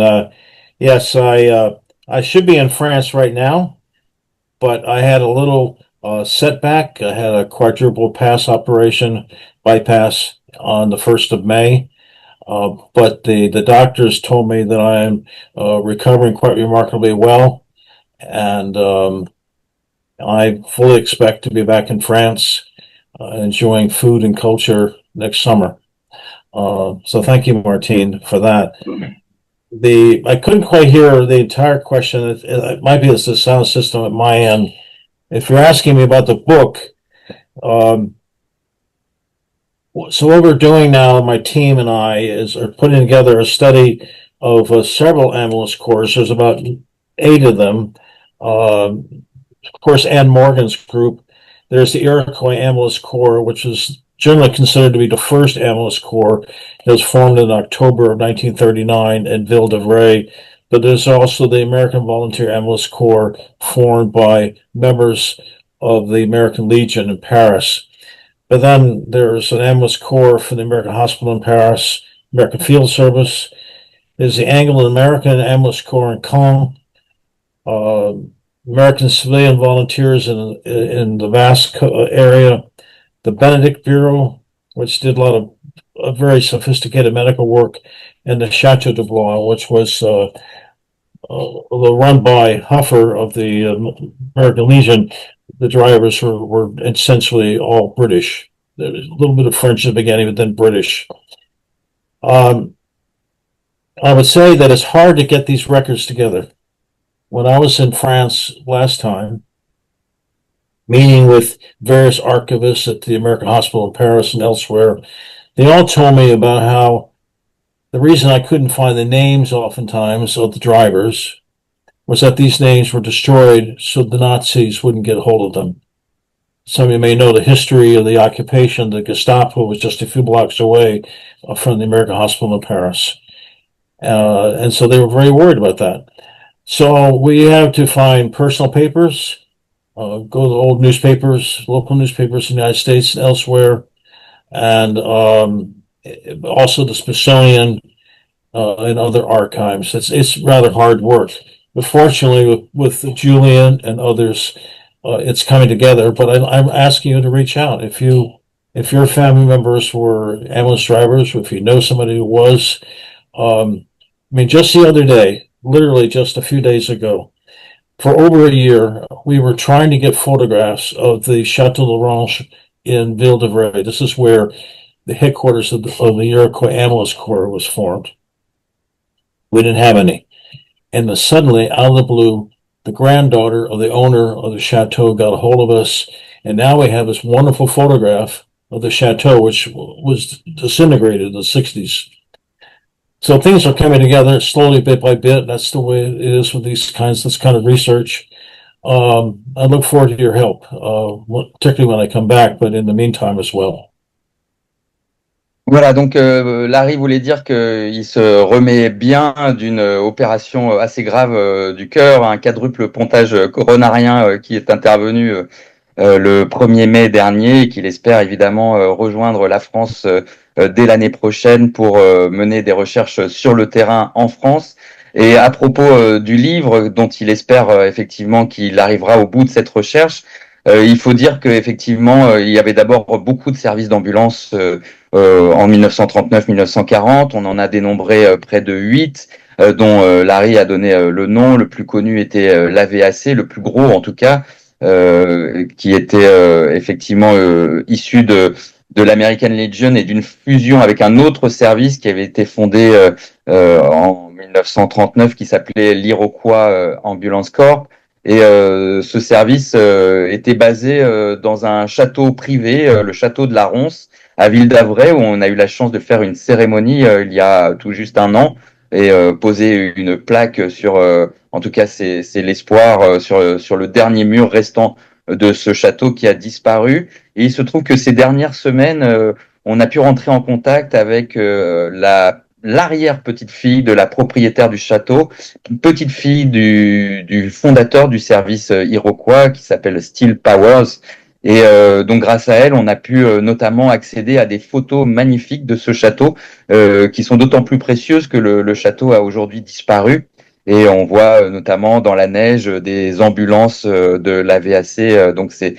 Yes, I should be in France right now, but I had a little setback. I had a quadruple pass operation, bypass on the 1st of May. But the doctors told me that I am recovering quite remarkably well, and I fully expect to be back in France, enjoying food and culture next summer. So thank you, Martine, for that. I couldn't quite hear the entire question. It might be it's the sound system at my end. If you're asking me about the book, so what we're doing now, my team and I, are putting together a study of several ambulance corps. There's about 8 of them. Of course, Ann Morgan's group. There's the Iroquois Ambulance Corps, which is generally considered to be the first ambulance corps. It was formed in October of 1939 in Ville-d'Avray. But there's also the American Volunteer Ambulance Corps, formed by members of the American Legion in Paris. But then there's an ambulance corps for the American Hospital in Paris, American Field Service. There's the Anglo-American Ambulance Corps in Caen, American Civilian Volunteers in the Basque area, the Benedict Bureau, which did a lot of very sophisticated medical work, and the Chateau de Blois, which was run by Huffer of the American Legion. The drivers were essentially all British. There was a little bit of French at the beginning, but then British. I would say that it's hard to get these records together. When I was in France last time, meeting with various archivists at the American Hospital in Paris and elsewhere, they all told me about how the reason I couldn't find the names oftentimes of the drivers was that these names were destroyed so the Nazis wouldn't get hold of them. Some of you may know the history of the occupation. The Gestapo was just a few blocks away from the American Hospital in Paris. And so they were very worried about that. So we have to find personal papers, go to old newspapers, local newspapers in the United States and elsewhere, and also the Smithsonian and other archives. It's rather hard work. But fortunately, with Julien and others, it's coming together. But I'm asking you to reach out if your family members were ambulance drivers, or if you know somebody who was. I mean, just the other day, literally just a few days ago, for over a year, we were trying to get photographs of the Chateau d'Orange in Ville-d'Avray. This is where the headquarters of the Iroquois Ambulance Corps was formed. We didn't have any. And suddenly, out of the blue, the granddaughter of the owner of the chateau got a hold of us, and now we have this wonderful photograph of the chateau, which was disintegrated in the 60s. So things are coming together slowly, bit by bit. That's the way it is with this kind of research. I look forward to your help, particularly when I come back, but in the meantime as well. Voilà, donc Larry voulait dire qu'il se remet bien d'une opération assez grave du cœur, un quadruple pontage coronarien qui est intervenu le 1er mai dernier et qu'il espère évidemment rejoindre la France dès l'année prochaine pour mener des recherches sur le terrain en France. Et à propos du livre dont il espère effectivement qu'il arrivera au bout de cette recherche, il faut dire qu'effectivement, il y avait d'abord beaucoup de services d'ambulance en 1939-1940. On en a dénombré près de 8, dont Larry a donné le nom. Le plus connu était l'AVAC, le plus gros en tout cas, qui était effectivement issu de l'American Legion et d'une fusion avec un autre service qui avait été fondé en 1939 qui s'appelait l'Iroquois Ambulance Corps. Et ce service était basé dans un château privé, le château de la Ronce, à Ville d'Avray, où on a eu la chance de faire une cérémonie il y a tout juste un an et poser une plaque sur, en tout cas c'est l'espoir, sur le dernier mur restant de ce château qui a disparu. Et il se trouve que ces dernières semaines, on a pu rentrer en contact avec l'arrière-petite-fille de la propriétaire du château, une petite fille du fondateur du service iroquois qui s'appelle Steel Powers. Et donc grâce à elle, on a pu notamment accéder à des photos magnifiques de ce château qui sont d'autant plus précieuses que le château a aujourd'hui disparu. Et on voit notamment dans la neige des ambulances de l'AVAC. Donc c'est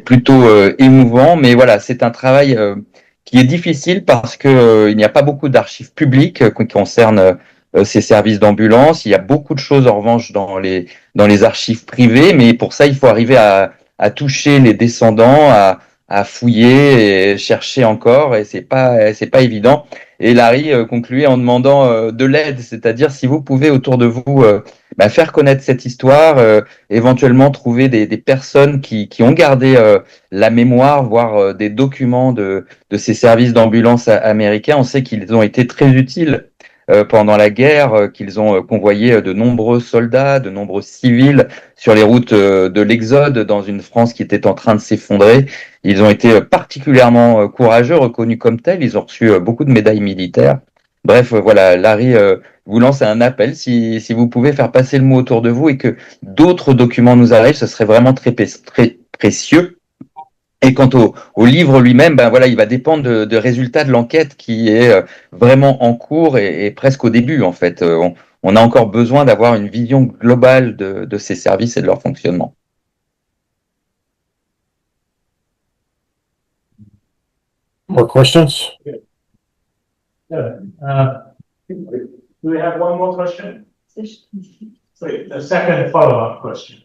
plutôt émouvant. Mais voilà, c'est un travail qui est difficile parce que il n'y a pas beaucoup d'archives publiques qui concernent ces services d'ambulance. Il y a beaucoup de choses en revanche dans les archives privées, mais pour ça il faut arriver à toucher les descendants, à fouiller et chercher encore, et c'est pas évident. Et Larry concluait en demandant de l'aide, c'est-à-dire si vous pouvez autour de vous faire connaître cette histoire, éventuellement trouver des personnes qui ont gardé la mémoire, voire des documents de ces services d'ambulance américains. On sait qu'ils ont été très utiles pendant la guerre, qu'ils ont convoyé de nombreux soldats, de nombreux civils sur les routes de l'Exode dans une France qui était en train de s'effondrer. Ils ont été particulièrement courageux, reconnus comme tels. Ils ont reçu beaucoup de médailles militaires. Bref, voilà, Larry vous lance un appel. Si vous pouvez faire passer le mot autour de vous et que d'autres documents nous arrivent, ce serait vraiment très précieux. Et quant au livre lui-même, ben voilà, il va dépendre de résultats de l'enquête qui est vraiment en cours et presque au début en fait. On a encore besoin d'avoir une vision globale de ces services et de leur fonctionnement. More questions? Do we have one more question? Sorry, a second follow-up question.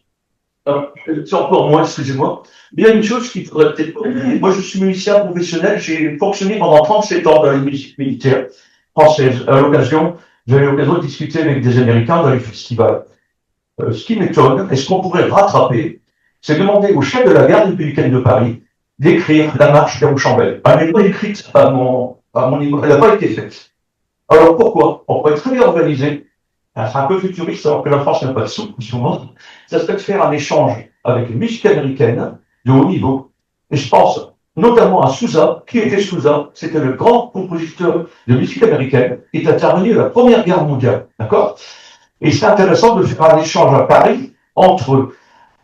C'est encore moi, excusez-moi. Il y a une chose qu'il faudrait peut-être pas oublier. Moi, je suis musicien professionnel. J'ai fonctionné pendant 37 ans dans les musiques militaires françaises. À l'occasion, j'avais l'occasion de discuter avec des Américains dans les festivals. Ce qui m'étonne, et ce qu'on pourrait rattraper, c'est demander au chef de la garde républicaine de Paris d'écrire la marche des Rochelle. Elle n'est pas écrite à mon niveau. Elle n'a pas été faite. Alors pourquoi? On pourrait très bien organiser. C'est un peu futuriste, alors que la France n'a pas de sous, souvent. Ça serait de faire un échange avec une musique américaine de haut niveau. Et je pense notamment à Sousa. Qui était Sousa? C'était le grand compositeur de musique américaine qui est intervenu à la Première Guerre mondiale. D'accord? Et c'est intéressant de faire un échange à Paris entre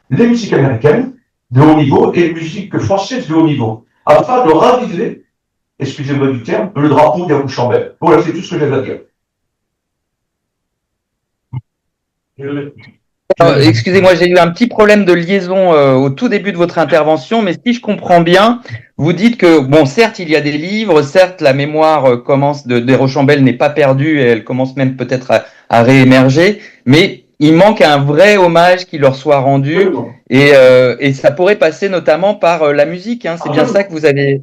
les musiques américaines de haut niveau et les musiques françaises de haut niveau, afin de raviver, excusez-moi du terme, le drapeau des Rochelle. Voilà, c'est tout ce que j'avais à dire. Excusez-moi, j'ai eu un petit problème de liaison au tout début de votre intervention, mais si je comprends bien, vous dites que, bon, certes, il y a des livres, certes, la mémoire commence des Rochambelles n'est pas perdue et elle commence même peut-être à réémerger, mais il manque un vrai hommage qui leur soit rendu et ça pourrait passer notamment par la musique, hein, c'est bien ça que vous avez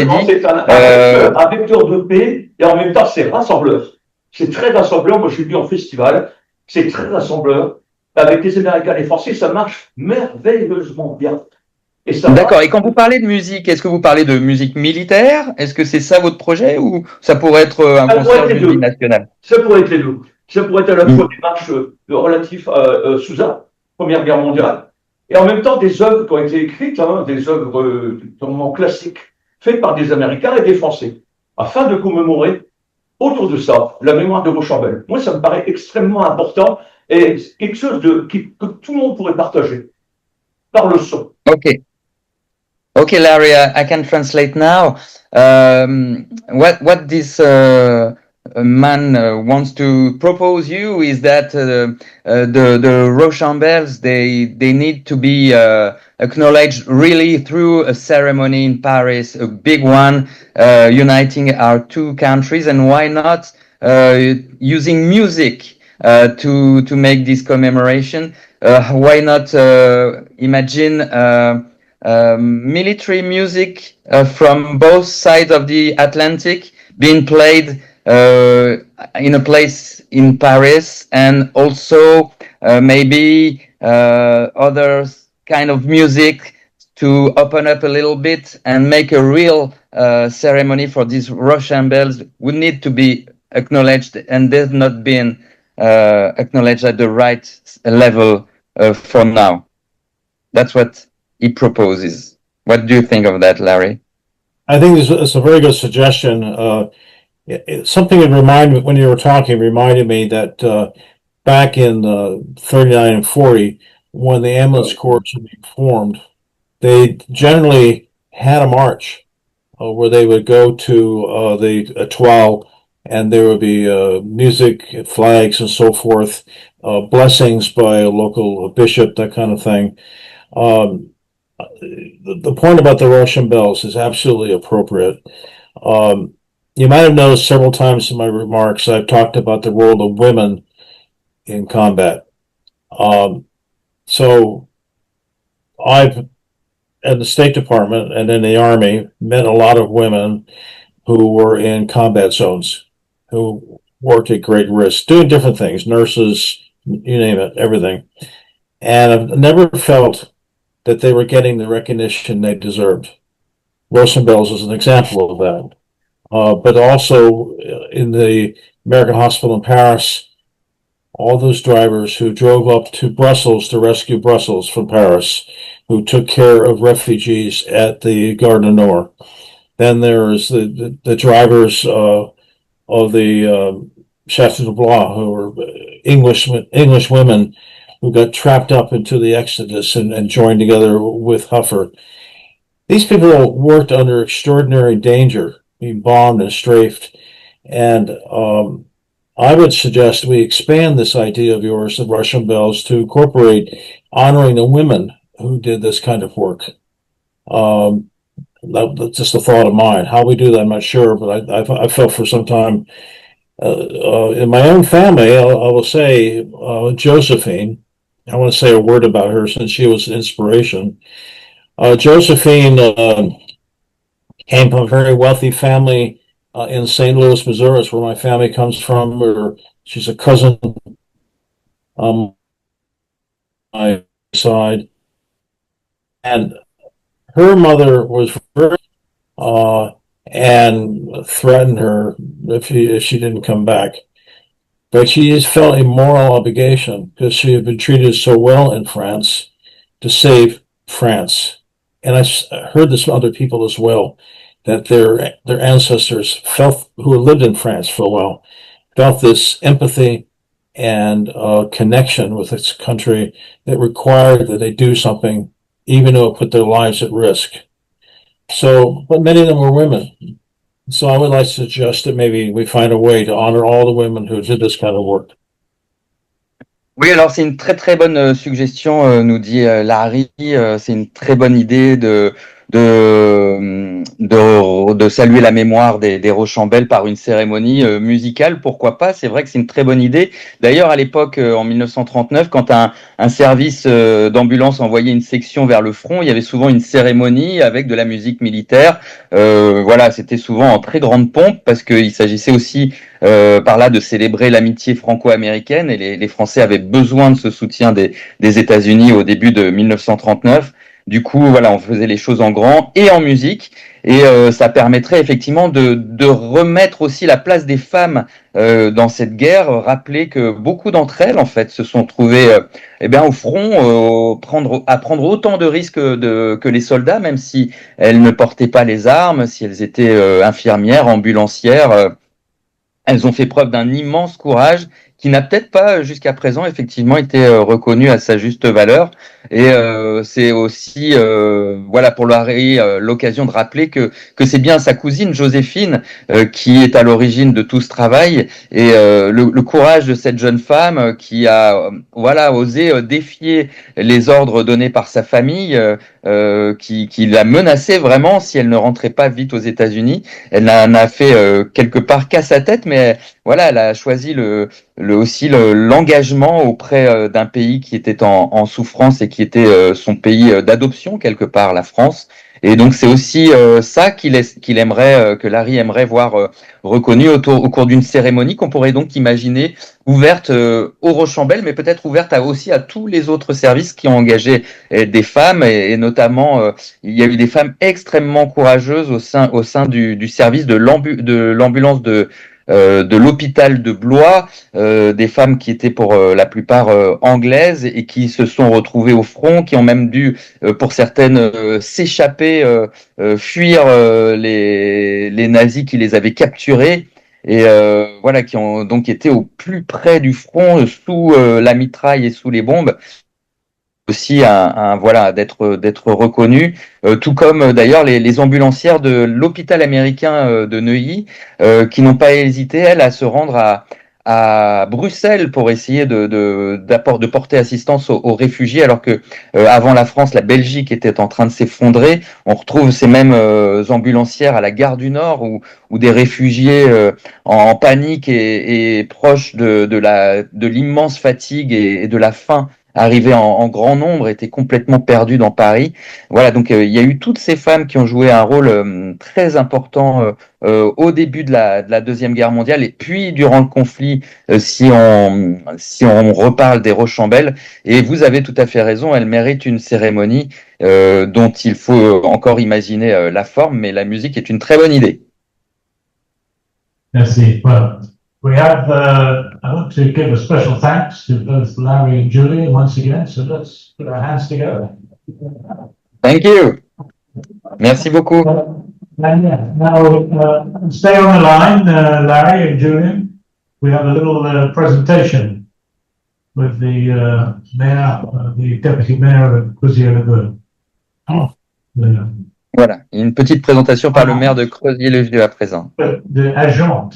dit. C'est un vecteur de paix et en même temps, c'est rassembleur. C'est très rassembleur. Moi, je suis venu en festival. C'est très rassembleur. Avec les Américains et les Français, ça marche merveilleusement bien. D'accord. Et quand vous parlez de musique, est-ce que vous parlez de musique militaire? Est-ce que c'est ça votre projet ou ça pourrait être un concert de musique nationale? Ça pourrait être les deux. Ça pourrait être à la fois des marches relatives à Sousa, Première Guerre mondiale, et en même temps des œuvres qui ont été écrites, des œuvres classiques, faites par des Américains et des Français, afin de commémorer autour de ça la mémoire de Rochelle. Moi, ça me paraît extrêmement important et quelque chose que tout le monde pourrait partager par le son. Okay, Larry, I can translate now. What this man wants to propose you is that the Rochambelles they need to be acknowledged really through a ceremony in Paris, a big one, uniting our two countries, and why not using music to make this commemoration? Why not imagine military music from both sides of the Atlantic being played in a place in Paris, and also maybe other kind of music to open up a little bit and make a real ceremony for these Rochelle would need to be acknowledged, and they've not been acknowledged at the right level for now. That's what he proposes. What do you think of that, Larry? I think it's a very good suggestion. Something that reminded me, when you were talking, reminded me that back in 39 and 40, when the ambulance corps were being formed, they generally had a march where they would go to the étoile, and there would be music, flags, and so forth, blessings by a local bishop, that kind of thing. The point about the Russian bells is absolutely appropriate. You might have noticed several times in my remarks I've talked about the role of women in combat. So I've, at the State Department and in the Army, met a lot of women who were in combat zones, who worked at great risk, doing different things, nurses, you name it, everything. And I've never felt that they were getting the recognition they deserved. Rosenbells is an example of that. But also in the American hospital in Paris, all those drivers who drove up to Brussels to rescue Brussels from Paris, who took care of refugees at the Gare du Nord. Then there's the drivers of the Chateau de Blois, who were English women who got trapped up into the Exodus and joined together with Huffer. These people worked under extraordinary danger, being bombed and strafed. And I would suggest we expand this idea of yours, the Russian bells, to incorporate honoring the women who did this kind of work. That's just a thought of mine. How we do that, I'm not sure, but I felt for some time. In my own family, I will say Josephine. I want to say a word about her since she was an inspiration. Josephine came from a very wealthy family in St. Louis, Missouri. It's where my family comes from. She's a cousin on my side. And her mother was very and threatened her if she didn't come back. But she just felt a moral obligation because she had been treated so well in France to save France. And I heard this from other people as well, that their ancestors felt, who lived in France for a while, felt this empathy and connection with its country that required that they do something, even though it put their lives at risk. So, but many of them were women. So I would like to suggest that maybe we find a way to honor all the women who did this kind of work. Oui, alors c'est une très très bonne suggestion, nous dit Larry. C'est une très bonne idée de saluer la mémoire des Rochambelles par une cérémonie musicale, pourquoi pas. C'est vrai que c'est une très bonne idée. D'ailleurs, à l'époque, en 1939, quand un service d'ambulance envoyait une section vers le front, il y avait souvent une cérémonie avec de la musique militaire. Voilà, c'était souvent en très grande pompe parce qu'il s'agissait aussi par là de célébrer l'amitié franco-américaine, et les Français avaient besoin de ce soutien des États-Unis au début de 1939. Du coup, voilà, on faisait les choses en grand et en musique, et ça permettrait effectivement de remettre aussi la place des femmes dans cette guerre. Rappeler que beaucoup d'entre elles, en fait, se sont trouvées au front, à prendre autant de risques que les soldats, même si elles ne portaient pas les armes, si elles étaient infirmières, ambulancières. Elles ont fait preuve d'un immense courage qui n'a peut-être pas jusqu'à présent effectivement été reconnu à sa juste valeur. Et c'est aussi voilà, pour Larry l'occasion de rappeler que c'est bien sa cousine Joséphine qui est à l'origine de tout ce travail, et le courage de cette jeune femme qui a voilà, osé défier les ordres donnés par sa famille, qui la menaçait vraiment si elle ne rentrait pas vite aux États-Unis. Elle n'en a fait quelque part qu'à sa tête, mais voilà, elle a choisi aussi l'engagement auprès d'un pays qui était en souffrance et qui était son pays d'adoption quelque part, la France. Et donc c'est aussi ça qu'il aimerait, que Larry aimerait voir reconnu au cours d'une cérémonie qu'on pourrait donc imaginer ouverte aux Rochambelles, mais peut-être ouverte aussi à tous les autres services qui ont engagé des femmes, et notamment il y a eu des femmes extrêmement courageuses au sein du service de l'ambulance de l'hôpital de Blois, des femmes qui étaient pour la plupart anglaises et qui se sont retrouvées au front, qui ont même dû, pour certaines, s'échapper, fuir les nazis qui les avaient capturées. Et voilà, qui ont donc été au plus près du front, sous la mitraille et sous les bombes, aussi voilà, d'être reconnu, tout comme d'ailleurs les ambulancières de l'hôpital américain de Neuilly, qui n'ont pas hésité, elles, à se rendre à Bruxelles pour essayer de porter assistance aux réfugiés, alors que avant la France, la Belgique était en train de s'effondrer. On retrouve ces mêmes ambulancières à la gare du Nord, où des réfugiés en panique et proches de l'immense fatigue et de la faim, arrivés en grand nombre, étaient complètement perdus dans Paris. Voilà, donc il y a eu toutes ces femmes qui ont joué un rôle très important au début de la Deuxième Guerre mondiale, et puis durant le conflit, si on reparle des Rochambelles. Et vous avez tout à fait raison, elles méritent une cérémonie dont il faut encore imaginer la forme, mais la musique est une très bonne idée. Merci. Well, I want to give a special thanks to both Larry and Julien once again. So let's put our hands together. Thank you. Merci beaucoup. And yeah, now stay on the line, Larry and Julien. We have a little presentation with the mayor, the deputy mayor of Creuzier-le-Vieux. Oh. Voilà, une petite présentation par le maire de Creuzier-le-Vieux à présent. Agent.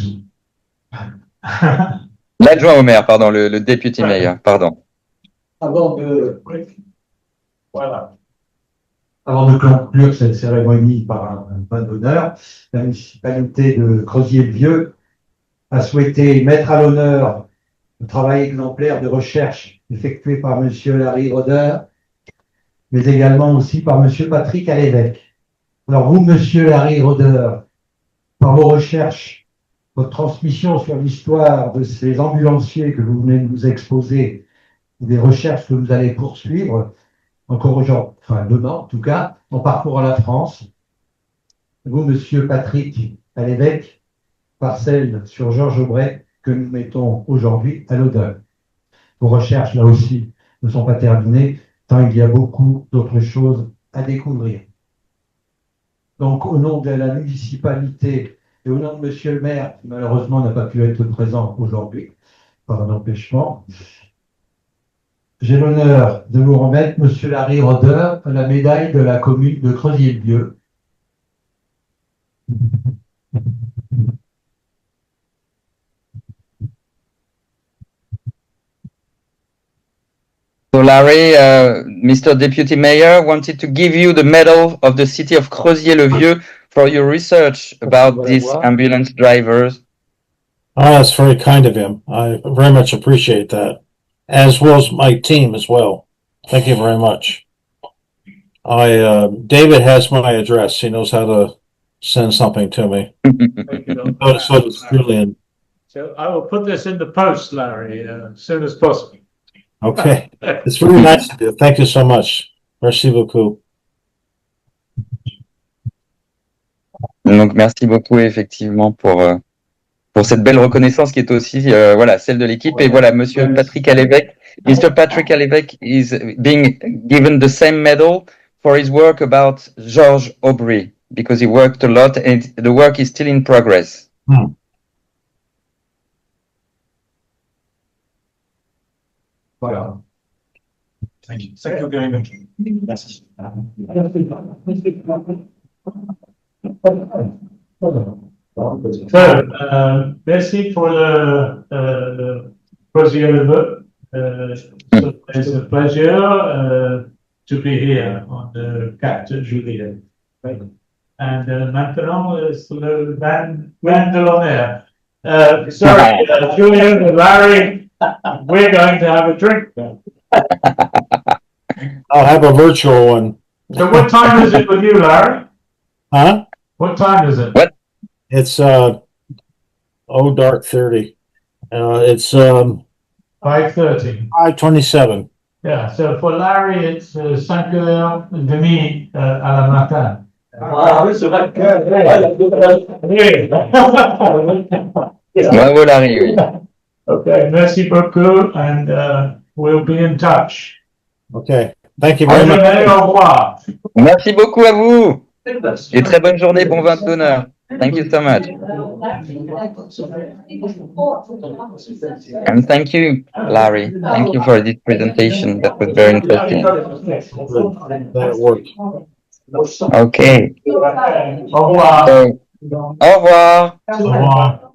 L'adjoint au maire, pardon, le deputy mayor, pardon. Avant de conclure cette cérémonie par un bain d'honneur, la municipalité de Creuzier-le-Vieux a souhaité mettre à l'honneur le travail exemplaire de recherche effectué par Monsieur Larry Roeder, mais également aussi par Monsieur Patrick Alévèque. Alors vous, Monsieur Larry Roeder, par vos recherches, votre transmission sur l'histoire de ces ambulanciers que vous venez de nous exposer, des recherches que vous allez poursuivre, encore aujourd'hui, enfin demain en tout cas, en parcourant la France. Vous, Monsieur Patrick Alévèque, par celle sur Georges Aubray que nous mettons aujourd'hui à l'honneur. Vos recherches, là aussi, ne sont pas terminées, tant il y a beaucoup d'autres choses à découvrir. Donc, au nom de la municipalité et au nom de Monsieur le maire, qui malheureusement n'a pas pu être présent aujourd'hui, par un empêchement, j'ai l'honneur de vous remettre, Monsieur Larry Roeder, la médaille de la commune de Creuzier-le-Vieux. So Larry, Mr. Deputy Mayor wanted to give you the medal of the city of Creuzier-le-Vieux for your research about these ambulance drivers. Oh, that's very kind of him. I very much appreciate that, as well as my team as well. Thank you very much. David has my address. He knows how to send something to me. So does Julien. So I will put this in the post, Larry, as soon as possible. Okay. It's very nice of you. Thank you so much. Merci beaucoup. Donc merci beaucoup effectivement pour cette belle reconnaissance qui est aussi voilà, celle de l'équipe. Et voilà, Monsieur Patrick Alévèque, Mr. Patrick Alévèque is being given the same medal for his work about Georges Aubry, because he worked a lot and the work is still in progress. Voilà. Thank you very much. Merci. So, merci pour le Creuzier-le-Vieux. So it's a pleasure to be here on the 4 juillet. And maintenant, c'est le vin de l'honneur. Sorry, Julien and Larry, we're going to have a drink now. I'll have a virtual one. So what time is it with you, Larry? Huh? What time is it? What? It's dark 30. It's 5:30. 5:27. Yeah, so for Larry, it's 5h30 à la matin. Ah oui, c'est vrai. Bravo Larry, oui. Okay, merci beaucoup, and we'll be in touch. Okay. Thank you Bonne very much. journée, au revoir. Merci beaucoup à vous. Et très bonne journée, bon vin d'honneur. Thank you so much. And thank you, Larry. Thank you for this presentation. That was very interesting. That worked. Okay. Au revoir. So, au revoir. Au revoir.